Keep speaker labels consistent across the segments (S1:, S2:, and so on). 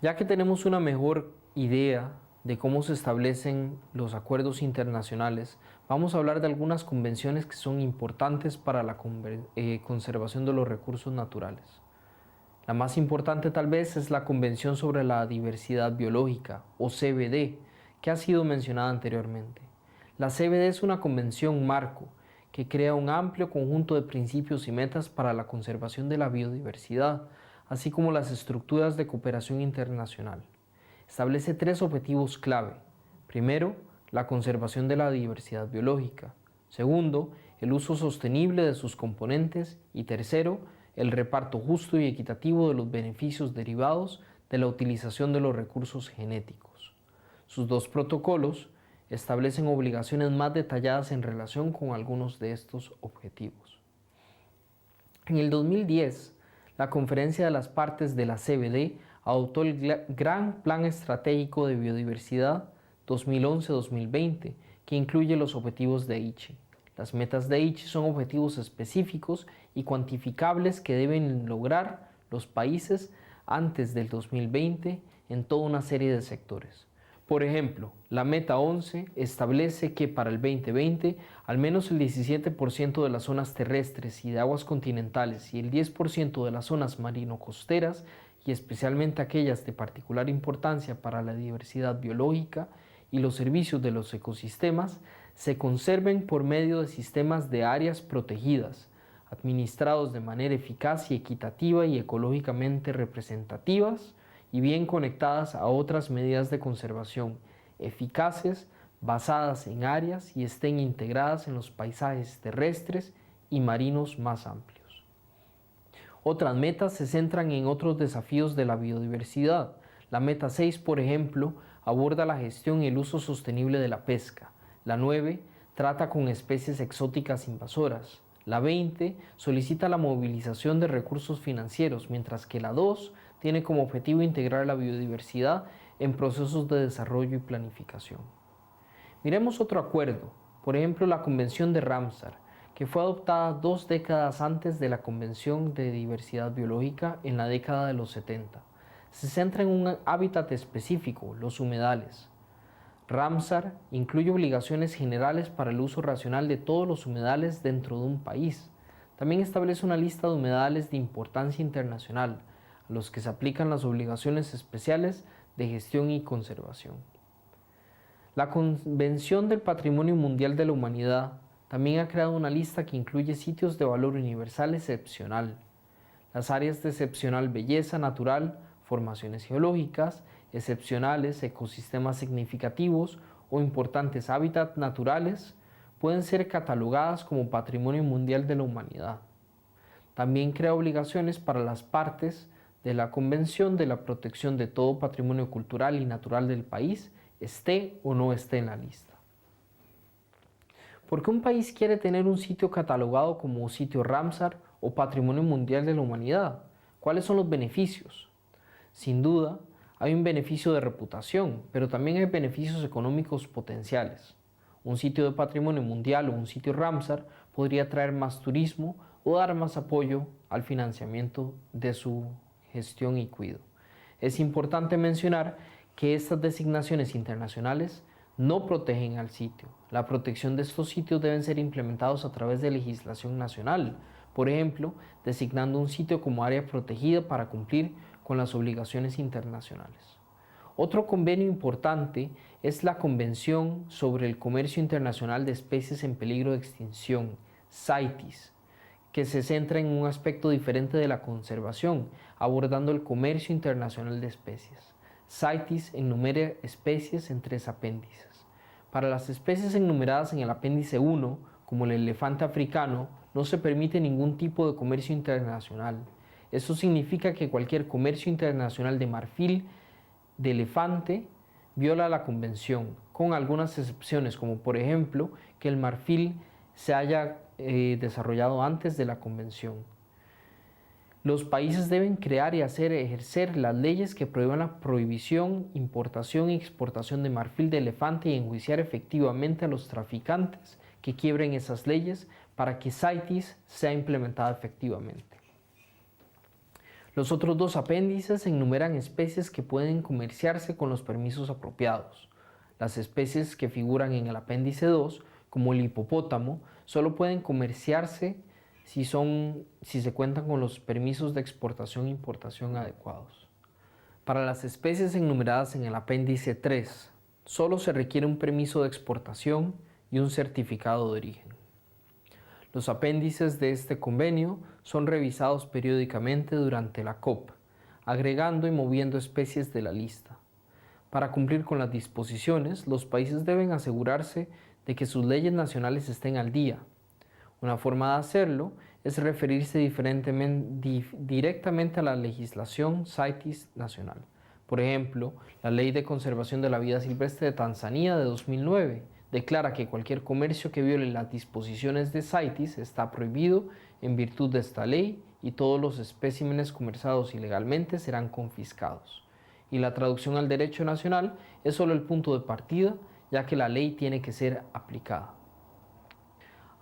S1: Ya que tenemos una mejor idea de cómo se establecen los acuerdos internacionales, vamos a hablar de algunas convenciones que son importantes para la conservación de los recursos naturales. La más importante tal vez es la Convención sobre la Diversidad Biológica, o CBD, que ha sido mencionada anteriormente. La CBD es una convención marco que crea un amplio conjunto de principios y metas para la conservación de la biodiversidad, así como las estructuras de cooperación internacional. Establece tres objetivos clave. Primero, la conservación de la diversidad biológica. Segundo, el uso sostenible de sus componentes. Y tercero, el reparto justo y equitativo de los beneficios derivados de la utilización de los recursos genéticos. Sus dos protocolos establecen obligaciones más detalladas en relación con algunos de estos objetivos. En el 2010, la Conferencia de las Partes de la CBD adoptó el Gran Plan Estratégico de Biodiversidad 2011-2020, que incluye los objetivos de Aichi. Las metas de Aichi son objetivos específicos y cuantificables que deben lograr los países antes del 2020 en toda una serie de sectores. Por ejemplo, la meta 11 establece que para el 2020 al menos el 17% de las zonas terrestres y de aguas continentales y el 10% de las zonas marino-costeras, y especialmente aquellas de particular importancia para la diversidad biológica y los servicios de los ecosistemas, se conserven por medio de sistemas de áreas protegidas, administrados de manera eficaz y equitativa y ecológicamente representativas, y bien conectadas a otras medidas de conservación eficaces, basadas en áreas y estén integradas en los paisajes terrestres y marinos más amplios. Otras metas se centran en otros desafíos de la biodiversidad. La meta 6, por ejemplo, aborda la gestión y el uso sostenible de la pesca. La 9 trata con especies exóticas invasoras. La 20 solicita la movilización de recursos financieros, mientras que la 2 tiene como objetivo integrar la biodiversidad en procesos de desarrollo y planificación. Miremos otro acuerdo, por ejemplo la Convención de Ramsar, que fue adoptada 2 décadas antes de la Convención de Diversidad Biológica en la década de los 70. Se centra en un hábitat específico, los humedales. Ramsar incluye obligaciones generales para el uso racional de todos los humedales dentro de un país. También establece una lista de humedales de importancia internacional, a los que se aplican las obligaciones especiales de gestión y conservación. La Convención del Patrimonio Mundial de la Humanidad también ha creado una lista que incluye sitios de valor universal excepcional, las áreas de excepcional belleza natural, formaciones geológicas excepcionales, ecosistemas significativos o importantes hábitats naturales pueden ser catalogadas como Patrimonio Mundial de la Humanidad. También crea obligaciones para las partes de la Convención de la protección de todo patrimonio cultural y natural del país, esté o no esté en la lista. ¿Por qué un país quiere tener un sitio catalogado como sitio Ramsar o Patrimonio Mundial de la Humanidad? ¿Cuáles son los beneficios? Sin duda, hay un beneficio de reputación, pero también hay beneficios económicos potenciales. Un sitio de patrimonio mundial o un sitio Ramsar podría traer más turismo o dar más apoyo al financiamiento de su gestión y cuidado. Es importante mencionar que estas designaciones internacionales no protegen al sitio. La protección de estos sitios deben ser implementados a través de legislación nacional, por ejemplo, designando un sitio como área protegida para cumplir con las obligaciones internacionales. Otro convenio importante es la Convención sobre el Comercio Internacional de Especies en Peligro de Extinción, CITES, que se centra en un aspecto diferente de la conservación, abordando el comercio internacional de especies. CITES enumera especies en 3 apéndices. Para las especies enumeradas en el apéndice 1, como el elefante africano, no se permite ningún tipo de comercio internacional. Eso significa que cualquier comercio internacional de marfil de elefante viola la convención, con algunas excepciones, como por ejemplo que el marfil se haya desarrollado antes de la convención. Los países deben crear y hacer ejercer las leyes que prohíban la prohibición, importación y exportación de marfil de elefante y enjuiciar efectivamente a los traficantes que quiebren esas leyes para que CITES sea implementada efectivamente. Los otros dos apéndices enumeran especies que pueden comerciarse con los permisos apropiados. Las especies que figuran en el apéndice 2, como el hipopótamo, solo pueden comerciarse si se cuentan con los permisos de exportación e importación adecuados. Para las especies enumeradas en el apéndice 3, solo se requiere un permiso de exportación y un certificado de origen. Los apéndices de este convenio son revisados periódicamente durante la COP, agregando y moviendo especies de la lista. Para cumplir con las disposiciones, los países deben asegurarse de que sus leyes nacionales estén al día. Una forma de hacerlo es referirse directamente a la legislación CITES nacional. Por ejemplo, la Ley de Conservación de la Vida Silvestre de Tanzania de 2009 declara que cualquier comercio que viole las disposiciones de CITES está prohibido en virtud de esta ley y todos los especímenes comerciados ilegalmente serán confiscados. Y la traducción al derecho nacional es solo el punto de partida, ya que la ley tiene que ser aplicada.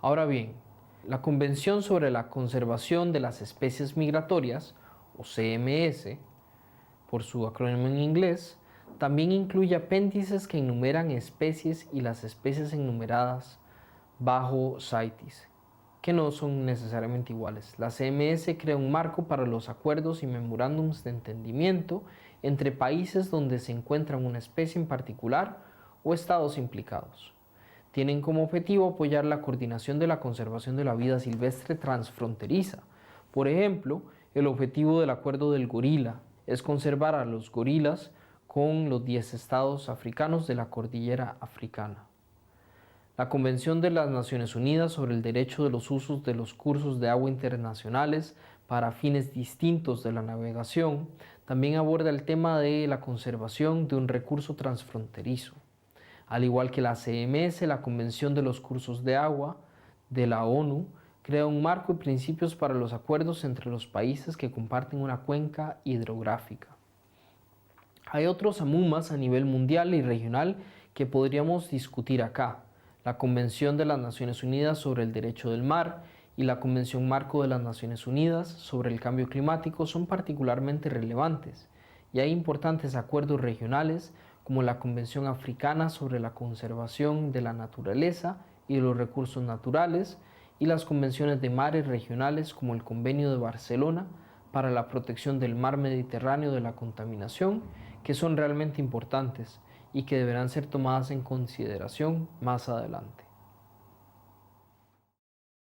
S1: Ahora bien, la Convención sobre la Conservación de las Especies Migratorias, o CMS, por su acrónimo en inglés, también incluye apéndices que enumeran especies y las especies enumeradas bajo CITES, que no son necesariamente iguales. La CMS crea un marco para los acuerdos y memorándums de entendimiento entre países donde se encuentra una especie en particular o estados implicados. Tienen como objetivo apoyar la coordinación de la conservación de la vida silvestre transfronteriza. Por ejemplo, el objetivo del Acuerdo del Gorila es conservar a los gorilas con los 10 estados africanos de la cordillera africana. La Convención de las Naciones Unidas sobre el derecho de los usos de los cursos de agua internacionales para fines distintos de la navegación también aborda el tema de la conservación de un recurso transfronterizo. Al igual que la CMS, la Convención de los Cursos de Agua de la ONU crea un marco y principios para los acuerdos entre los países que comparten una cuenca hidrográfica. Hay otros AMUMAS a nivel mundial y regional que podríamos discutir acá. La Convención de las Naciones Unidas sobre el Derecho del Mar y la Convención Marco de las Naciones Unidas sobre el Cambio Climático son particularmente relevantes, y hay importantes acuerdos regionales como la Convención Africana sobre la Conservación de la Naturaleza y de los Recursos Naturales y las convenciones de mares regionales como el Convenio de Barcelona para la protección del mar Mediterráneo de la contaminación, que son realmente importantes y que deberán ser tomadas en consideración más adelante.